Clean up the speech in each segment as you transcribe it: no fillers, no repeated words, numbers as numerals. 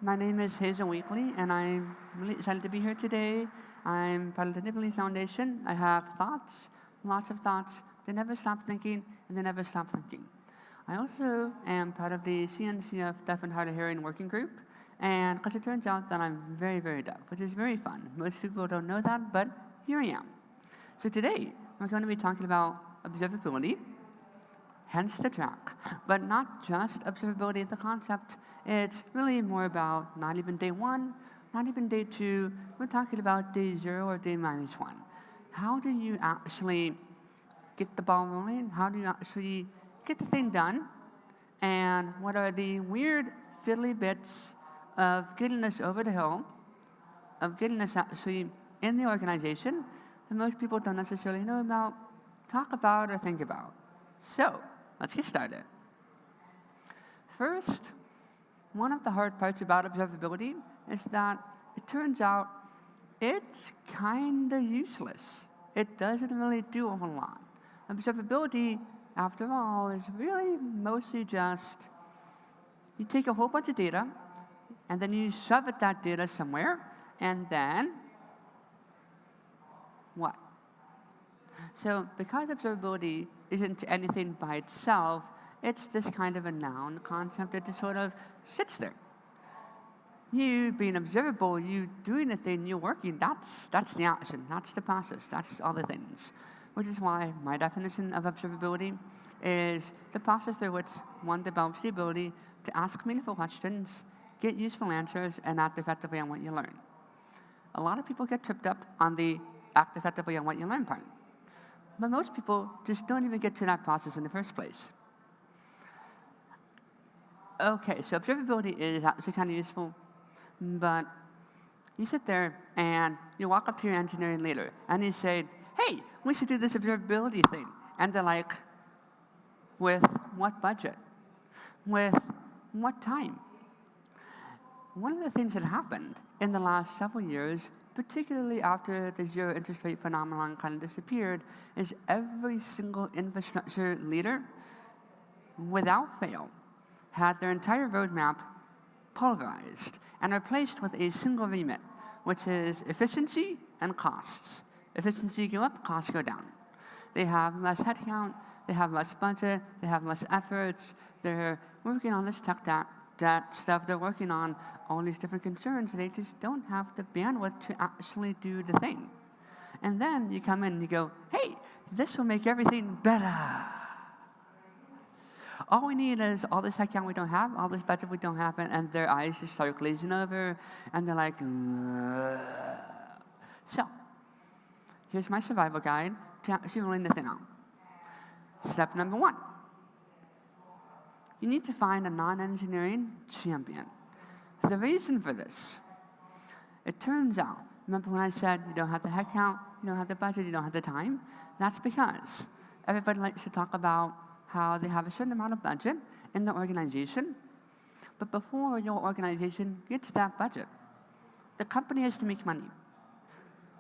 My name is Hazel, and I'm really excited to be here today. I'm part of the Nivenly Foundation. I have thoughts, lots of thoughts. They never stop thinking, and they never stop thinking. I also am part of the CNCF Deaf and Hard of Hearing Working Group, and because it turns out that I'm very, very deaf, which is very fun. Most people don't know that, but here I am. So today, we're going to be talking about observability, hence the track. But not just observability as the concept. It's really more about not even day one, not even day two. We're talking about day 0 or day -1. How do you actually get the ball rolling? How do you actually get the thing done? And what are the weird fiddly bits of getting this over the hill, of getting this actually in the organization that most people don't necessarily know about, talk about, or think about? So, let's get started. First, one of the hard parts about observability is that it turns out it's kind of useless. It doesn't really do a whole lot. Observability, after all, is really mostly just you take a whole bunch of data, and then you shove that data somewhere, and then what? So because observability isn't anything by itself, it's this kind of a noun concept that just sort of sits there. You being observable, you doing a thing, you working, that's the action, that's the process, that's all the things. Which is why my definition of observability is the process through which one develops the ability to ask meaningful questions, get useful answers, and act effectively on what you learn. A lot of people get tripped up on the act effectively on what you learn part. But most people just don't even get to that process in the first place. Okay, so observability is actually kind of useful, but you sit there and you walk up to your engineering leader and you say, hey, we should do this observability thing. And they're like, with what budget? With what time? One of the things that happened in the last several years, particularly after the zero interest rate phenomenon kind of disappeared, is every single infrastructure leader, without fail, had their entire roadmap pulverized and replaced with a single remit, which is efficiency and costs. Efficiency go up, costs go down. They have less headcount, they have less budget, they have less efforts, they're working on this tech that stuff, they're working on all these different concerns, they just don't have the bandwidth to actually do the thing. And then you come in and you go, hey, this will make everything better. All we need is all this headcount we don't have, all this budget we don't have, and their eyes just start glazing over, and they're like, ugh. So, here's my survival guide to actually rolling the thing out. Step number 1. You need to find a non-engineering champion. The reason for this, it turns out, remember when I said you don't have the headcount, you don't have the budget, you don't have the time? That's because everybody likes to talk about how they have a certain amount of budget in the organization, but before your organization gets that budget, the company has to make money.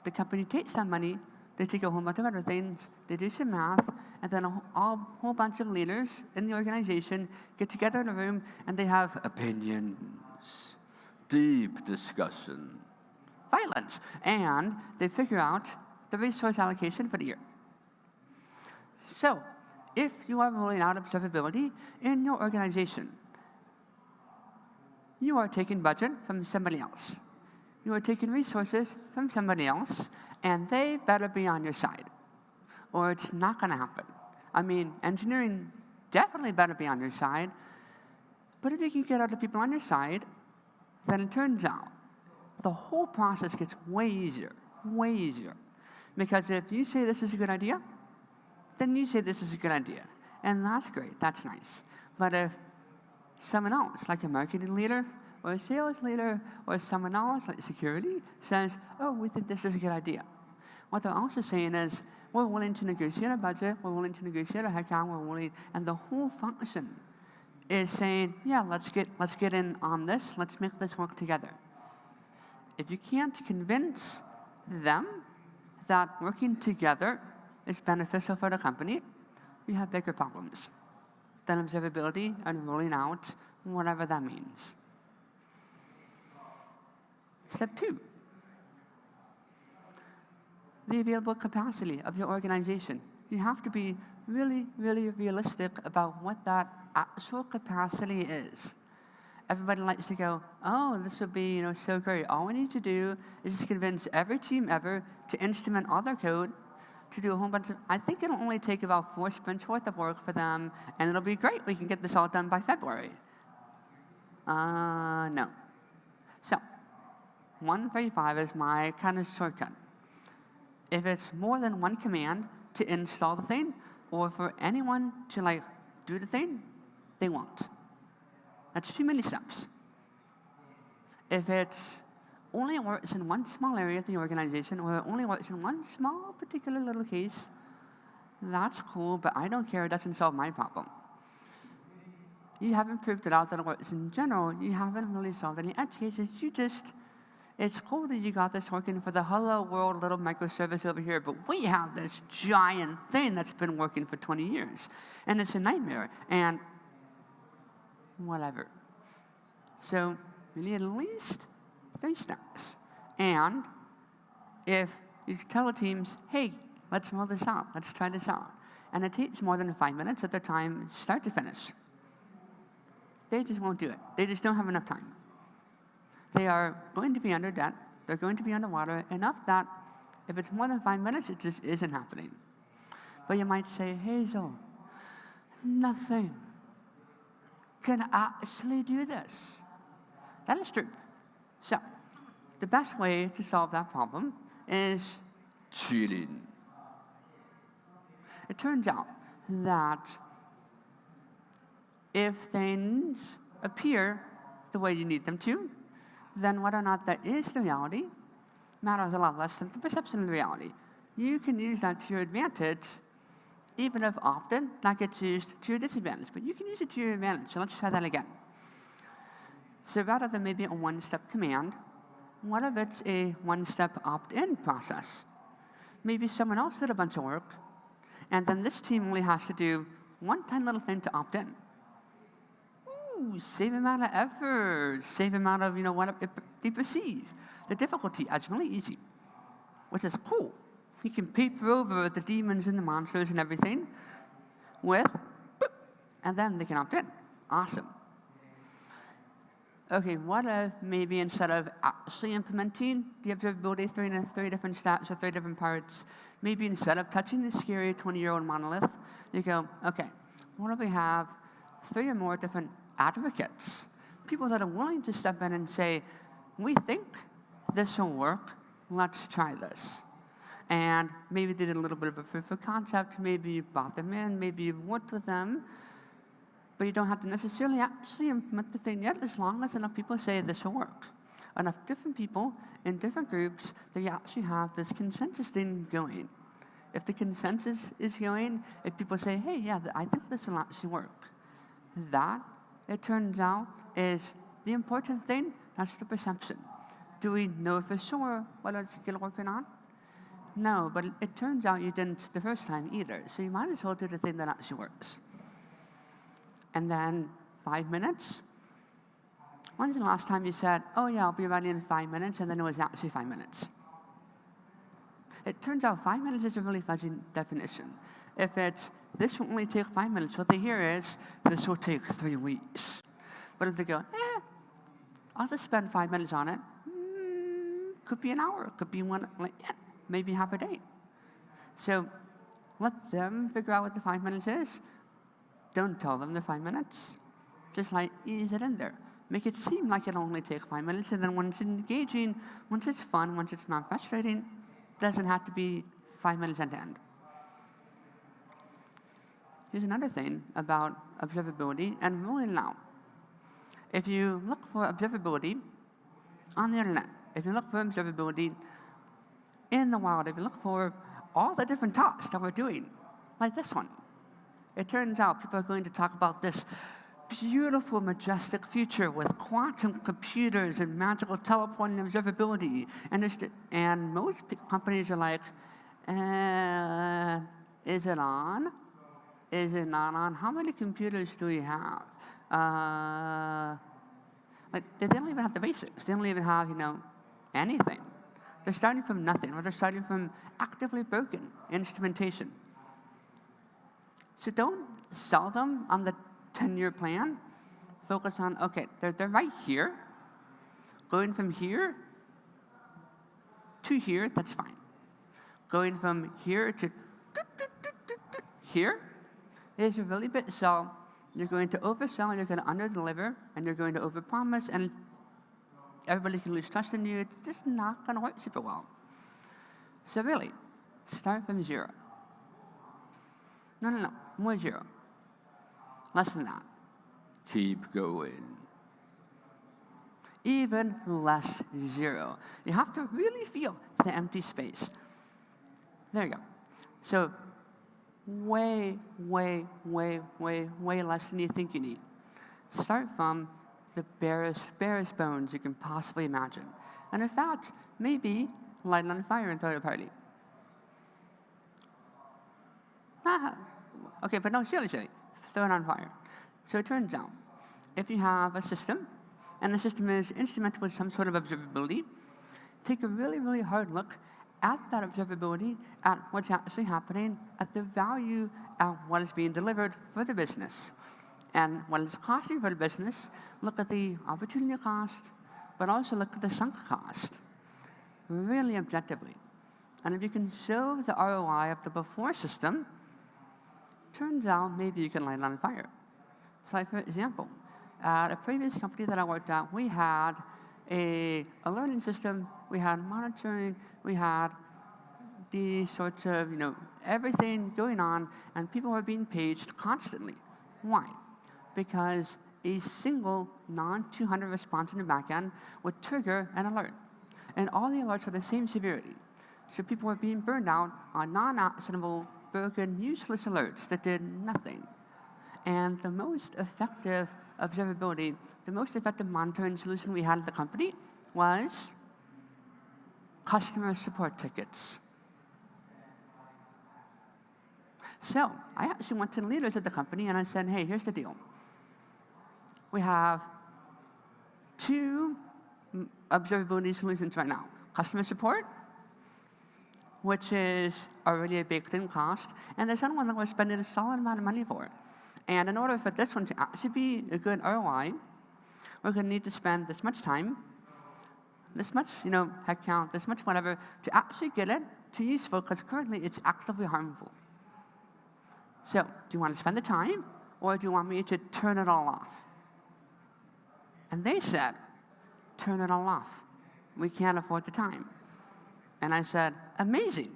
The company takes that money, they take a whole bunch of other things, they do some math, and then a whole bunch of leaders in the organization get together in a room and they have opinions, deep discussion, violence, and they figure out the resource allocation for the year. So, if you are rolling out observability in your organization, you are taking budget from somebody else. You are taking resources from somebody else, and they better be on your side, or it's not going to happen. I mean, engineering definitely better be on your side, but if you can get other people on your side, then it turns out the whole process gets way easier, way easier. Because if you say this is a good idea, then you say this is a good idea. And that's great, that's nice. But if someone else, like a marketing leader, or a sales leader, or someone else, like security, says, oh, we think this is a good idea. What they're also saying is, we're willing to negotiate a budget, we're willing to negotiate a headcount, we're willing, and the whole function is saying, yeah, let's get in on this, let's make this work together. If you can't convince them that working together is beneficial for the company, you have bigger problems than observability and rolling out whatever that means. Step 2, the available capacity of your organization. You have to be really, really realistic about what that actual capacity is. Everybody likes to go, oh, this would be so great. All we need to do is just convince every team ever to instrument all their code, to do a whole bunch of, I think it'll only take about 4 sprints worth of work for them, and it'll be great. We can get this all done by February. No. So, 135 is my kind of shortcut. If it's more than one command to install the thing, or for anyone to do the thing, they won't. That's too many steps. If it only works in one small area of the organization, or it only works in one small particular little case, that's cool, but I don't care. It doesn't solve my problem. You haven't proved it out that it works in general. You haven't really solved any edge cases. It's cool that you got this working for the hello world little microservice over here, but we have this giant thing that's been working for 20 years, and it's a nightmare, and whatever. So we need at least 3 steps. And if you tell the teams, hey, let's roll this out, let's try this out, and it takes more than 5 minutes at their time, start to finish, they just won't do it. They just don't have enough time. They are going to be under debt. They're going to be underwater enough that if it's more than 5 minutes, it just isn't happening. But you might say, Hazel, nothing can actually do this. That is true. So, the best way to solve that problem is cheating. It turns out that if things appear the way you need them to, then whether or not that is the reality matters a lot less than the perception of the reality. You can use that to your advantage, even if often that gets used to your disadvantage. But you can use it to your advantage, so let's try that again. So rather than maybe a one-step command, what if it's a one-step opt-in process? Maybe someone else did a bunch of work, and then this team only has to do one tiny little thing to opt in. Same amount of effort, same amount of, what they perceive. The difficulty is really easy, which is cool. You can paper over the demons and the monsters and everything with, boop, and then they can opt in. Awesome. Okay, what if maybe instead of actually implementing the observability 3 different stats or 3 different parts, maybe instead of touching the scary 20-year-old monolith, you go, okay, what if we have 3 or more different advocates, people that are willing to step in and say, we think this will work, let's try this. And maybe they did a little bit of a proof of concept, maybe you brought them in, maybe you've worked with them, but you don't have to necessarily actually implement the thing yet, as long as enough people say this will work. Enough different people in different groups that you actually have this consensus thing going. If the consensus is going, if people say, hey, yeah, I think this will actually work, that, it turns out, is the important thing. That's the perception. Do we know for sure whether it's going to work or not? No, but it turns out you didn't the first time either. So you might as well do the thing that actually works. And then 5 minutes. When's the last time you said, oh yeah, I'll be ready in 5 minutes, and then it was actually 5 minutes? It turns out 5 minutes is a really fuzzy definition. If it's, this will only take 5 minutes, what they hear is, this will take 3 weeks. But if they go, I'll just spend 5 minutes on it, could be an hour, could be maybe half a day. So let them figure out what the 5 minutes is. Don't tell them the 5 minutes. Just ease it in there. Make it seem like it'll only take 5 minutes, and then when it's engaging, once it's fun, once it's not frustrating, it doesn't have to be 5 minutes end to end. Here's another thing about observability and rolling out. If you look for observability on the internet, if you look for observability in the wild, if you look for all the different talks that we're doing, like this one, it turns out people are going to talk about this beautiful, majestic future with quantum computers and magical teleporting observability. And most companies are like, is it on? Is it not on? How many computers do we have? They don't even have the basics. They don't even have, anything. They're starting from nothing, or they're starting from actively broken instrumentation. So don't sell them on the 10-year plan. Focus on, okay, they're right here. Going from here to here, that's fine. Going from here to here is a really big sell. You're going to oversell, you're going to underdeliver, and you're going to overpromise, and everybody can lose trust in you. It's just not going to work super well. So really, start from 0. No, more 0. Less than that. Keep going. Even less 0. You have to really feel the empty space. There you go. So way less than you think you need. Start from the barest bones you can possibly imagine. And in fact, maybe light it on fire and throw it a party. Okay, but no, seriously, throw it on fire. So it turns out, if you have a system, and the system is instrumental with some sort of observability, take a really hard look at that observability, at what's actually happening, at the value, at what is being delivered for the business. And what it's costing for the business, look at the opportunity cost, but also look at the sunk cost, really objectively. And if you can show the ROI of the before system, turns out maybe you can light it on fire. So like, for example, at a previous company that I worked at, we had a learning system, we had monitoring, we had these sorts of, everything going on, and people were being paged constantly. Why? Because a single non-200 response in the backend would trigger an alert. And all the alerts are the same severity. So people were being burned out on non-actionable, broken, useless alerts that did nothing. And the most effective observability, the most effective monitoring solution we had at the company was customer support tickets. So I actually went to the leaders at the company and I said, hey, here's the deal. We have 2 observability solutions right now. Customer support, which is already a baked-in cost, and there's another one that we're spending a solid amount of money for. And in order for this one to actually be a good ROI, we're going to need to spend this much time, this much, headcount, this much whatever, to actually get it to useful, because currently it's actively harmful. So, do you want to spend the time, or do you want me to turn it all off? And they said, turn it all off. We can't afford the time. And I said, amazing.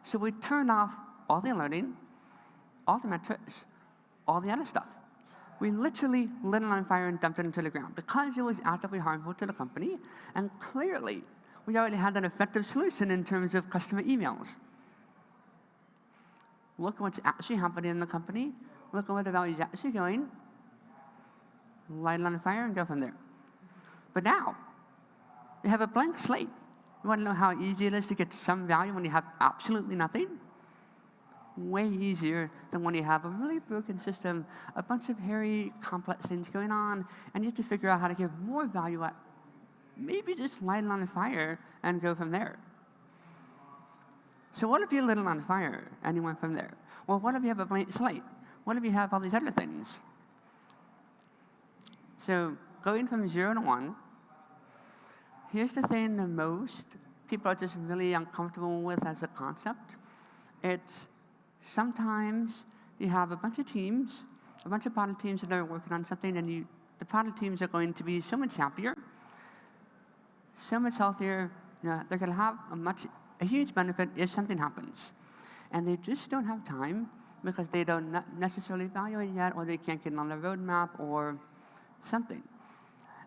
So we turned off all the alerting, all the metrics, all the other stuff. We literally lit it on fire and dumped it into the ground because it was actively harmful to the company. And clearly, we already had an effective solution in terms of customer emails. Look at what's actually happening in the company. Look at where the value is actually going. Light it on fire and go from there. But now, you have a blank slate. You want to know how easy it is to get some value when you have absolutely nothing? Way easier than when you have a really broken system, a bunch of hairy, complex things going on, and you have to figure out how to give more value at maybe just light it on fire and go from there. So what if you lit it on fire and you went from there? Well, what if you have a blank slate? What if you have all these other things? So going from 0 to 1, here's the thing the most people are just really uncomfortable with as a concept. It's sometimes you have a bunch of teams, a bunch of product teams that are working on something, and the product teams are going to be so much happier, so much healthier. They're going to have a huge benefit if something happens. And they just don't have time because they don't necessarily value it yet, or they can't get it on the roadmap or something.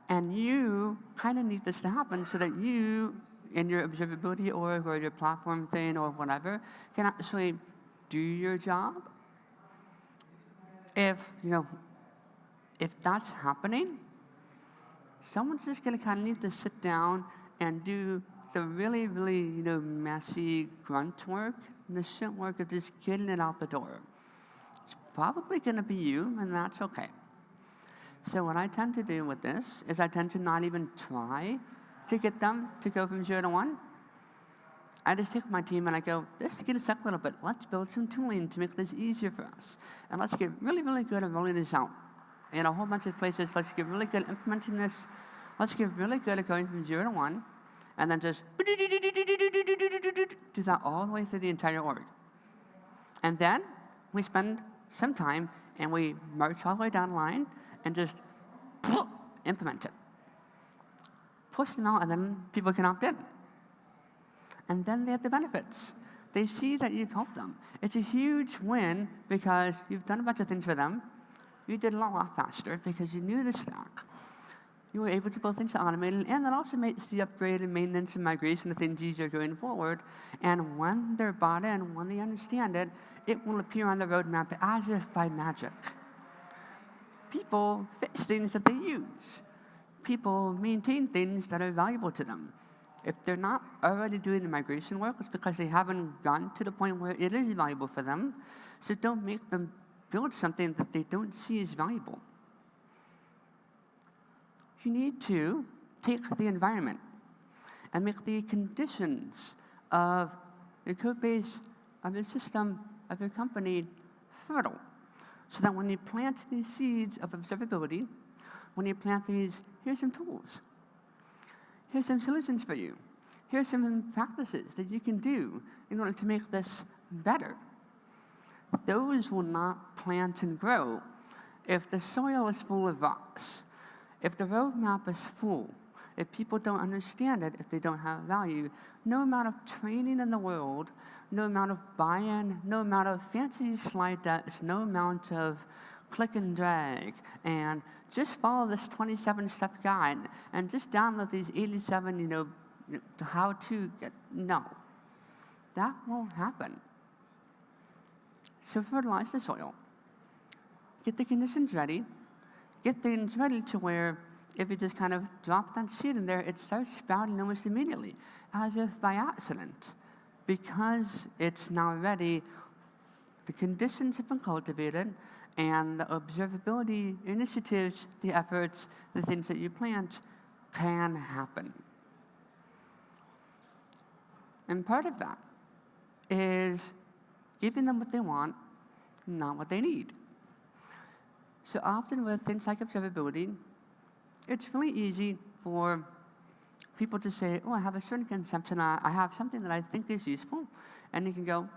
And you kind of need this to happen so that you, in your observability org or your platform thing or whatever, can actually do your job. If that's happening, someone's just going to kind of need to sit down and do the really, really, messy grunt work, the shit work of just getting it out the door. It's probably going to be you, and that's okay. So what I tend to do with this is I tend to not even try to get them to go from 0 to 1, I just take my team and I go, let's get us up a little bit. Let's build some tooling to make this easier for us. And let's get really, really good at rolling this out. In a whole bunch of places, let's get really good at implementing this. Let's get really good at going from 0 to 1, and then just do that all the way through the entire org. And then we spend some time and we march all the way down the line and just implement it. Push them out, and then people can opt in. And then they have the benefits. They see that you've helped them. It's a huge win because you've done a bunch of things for them. You did it a lot faster because you knew the stack. You were able to build things automated, and that also makes the upgrade and maintenance and migration of things easier going forward. And when they're bought in, when they understand it, it will appear on the roadmap as if by magic. People fix things that they use. People maintain things that are valuable to them. If they're not already doing the migration work, it's because they haven't gotten to the point where it is valuable for them. So don't make them build something that they don't see as valuable. You need to take the environment and make the conditions of your code base, of your system, of your company fertile. So that when you plant these seeds of observability, when you plant these, here's some tools. Here's some solutions for you. Here's some practices that you can do in order to make this better. Those will not plant and grow if the soil is full of rocks, if the roadmap is full, if people don't understand it, if they don't have value. No amount of training in the world, no amount of buy-in, no amount of fancy slide decks, no amount of click and drag, and just follow this 27-step guide, and just download these 87, how to get, no. That won't happen. So fertilize the soil. Get the conditions ready. Get things ready to where if you just kind of drop that seed in there, it starts sprouting almost immediately, as if by accident. Because it's now ready, the conditions have been cultivated, and the observability initiatives, the efforts, the things that you plant can happen. And part of that is giving them what they want, not what they need. So often with things like observability, it's really easy for people to say, oh, I have a certain conception, I have something that I think is useful, and you can go,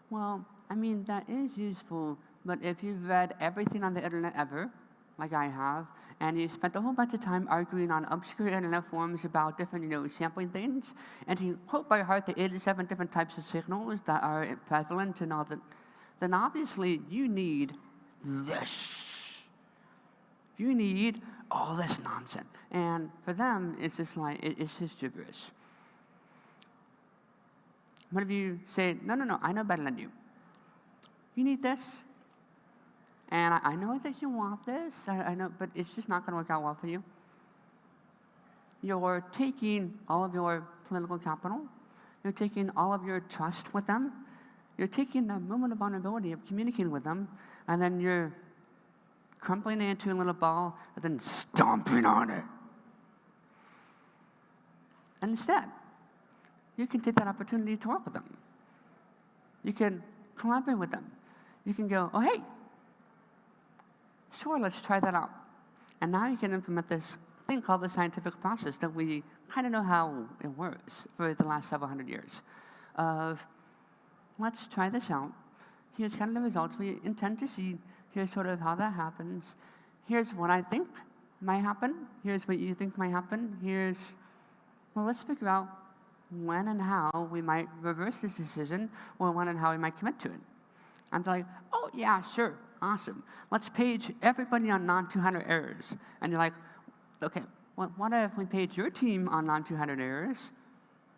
well, I mean, that is useful, but if you've read everything on the internet ever, like I have, and you spent a whole bunch of time arguing on obscure internet forums about different, sampling things, and you quote by heart the 87 different types of signals that are prevalent and all that, then obviously you need this. You need all this nonsense. And for them, it's just like, it's just gibberish. What if you say, no, I know better than you. You need this, and I know that you want this, I know, but it's just not going to work out well for you. You're taking all of your political capital, you're taking all of your trust with them, you're taking the moment of vulnerability of communicating with them, and then you're crumpling it into a little ball, and then stomping on it. And instead, you can take that opportunity to work with them. You can collaborate with them. You can go, oh, hey, sure, let's try that out. And now you can implement this thing called the scientific process that we kind of know how it works for the last several hundred years. Of, let's try this out. Here's kind of the results we intend to see. Here's sort of how that happens. Here's what I think might happen. Here's what you think might happen. Well, let's figure out when and how we might reverse this decision, or when and how we might commit to it. And they're like, oh, yeah, sure, awesome. Let's page everybody on non-200 errors. And you're like, okay, well, what if we page your team on non-200 errors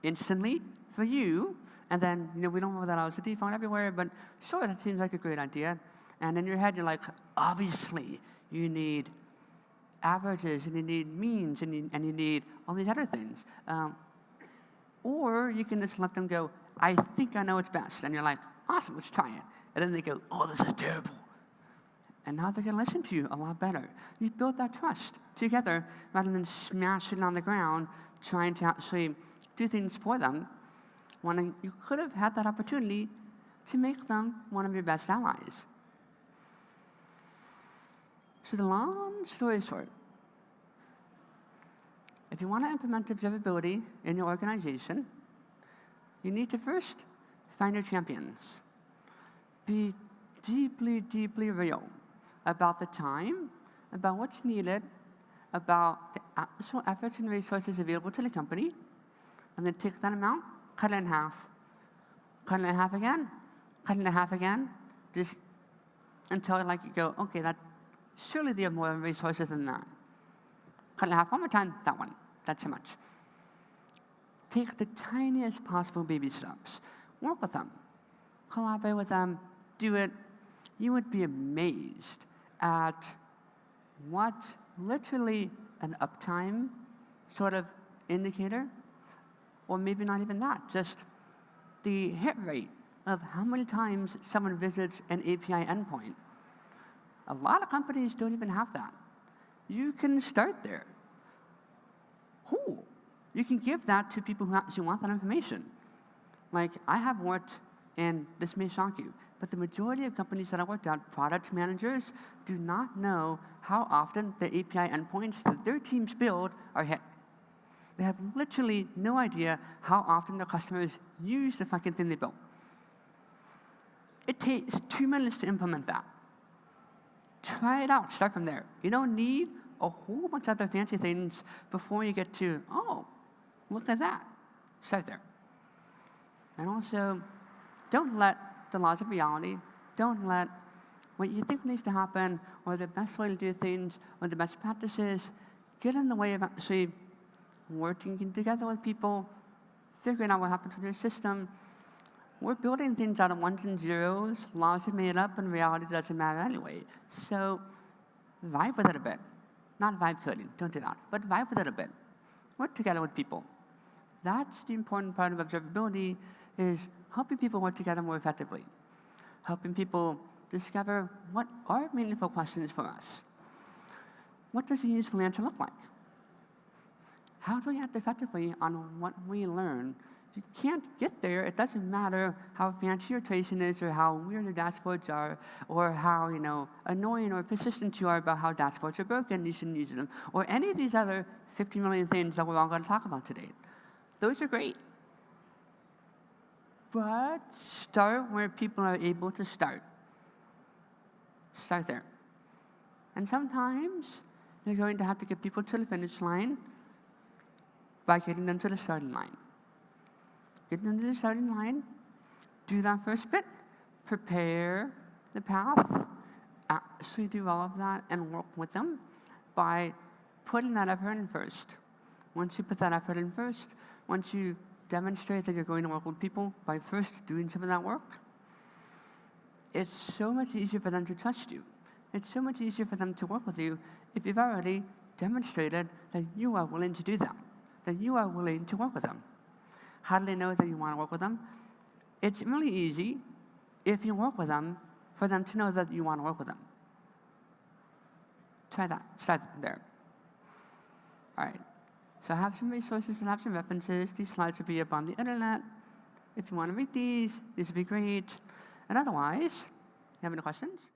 instantly for you? And then, we don't roll that out as a default everywhere, but sure, that seems like a great idea. And in your head, you're like, obviously, you need averages, and you need means, and you need all these other things. Or you can just let them go, I think I know what's best. And you're like, awesome, let's try it. And then they go, oh, this is terrible. And now they're going to listen to you a lot better. You've built that trust together rather than smashing on the ground trying to actually do things for them when you could have had that opportunity to make them one of your best allies. So the long story short, if you want to implement observability in your organization, you need to first find your champions. Be deeply, deeply real about the time, about what's needed, about the actual efforts and resources available to the company, and then take that amount, cut it in half. Cut it in half again, cut it in half again, just until you go, okay, surely they have more resources than that. Cut it in half one more time, that one, that's too much. Take the tiniest possible baby steps. Work with them, collaborate with them, do it. You would be amazed at what literally an uptime sort of indicator, or maybe not even that, just the hit rate of how many times someone visits an API endpoint. A lot of companies don't even have that. You can start there. Cool. You can give that to people who actually want that information. I have worked, and this may shock you, but the majority of companies that I worked at, product managers, do not know how often the API endpoints that their teams build are hit. They have literally no idea how often their customers use the fucking thing they built. It takes 2 minutes to implement that. Try it out. Start from there. You don't need a whole bunch of other fancy things before you get to, oh, look at that. Start there. And also, don't let the laws of reality, don't let what you think needs to happen, or the best way to do things, or the best practices, get in the way of actually working together with people, figuring out what happens with your system. We're building things out of ones and zeros. Laws are made up, and reality doesn't matter anyway. So vibe with it a bit. Not vibe coding, don't do that, but vibe with it a bit. Work together with people. That's the important part of observability, is helping people work together more effectively. Helping people discover what are meaningful questions for us. What does a useful answer look like? How do we act effectively on what we learn? If you can't get there, it doesn't matter how fancy your tracing is, or how weird your dashboards are, or how annoying or persistent you are about how dashboards are broken, you shouldn't use them, or any of these other 50 million things that we're all going to talk about today. Those are great. But start where people are able to start. Start there. And sometimes you're going to have to get people to the finish line by getting them to the starting line. Get them to the starting line, do that first bit, prepare the path, actually do all of that and work with them by putting that effort in first. Once you put that effort in first, once you demonstrate that you're going to work with people by first doing some of that work, it's so much easier for them to trust you. It's so much easier for them to work with you if you've already demonstrated that you are willing to do that you are willing to work with them. How do they know that you want to work with them? It's really easy if you work with them for them to know that you want to work with them. Try that. Start there. All right. So I have some resources and I have some references. These slides will be up on the internet. If you want to read these would be great. And otherwise, you have any questions?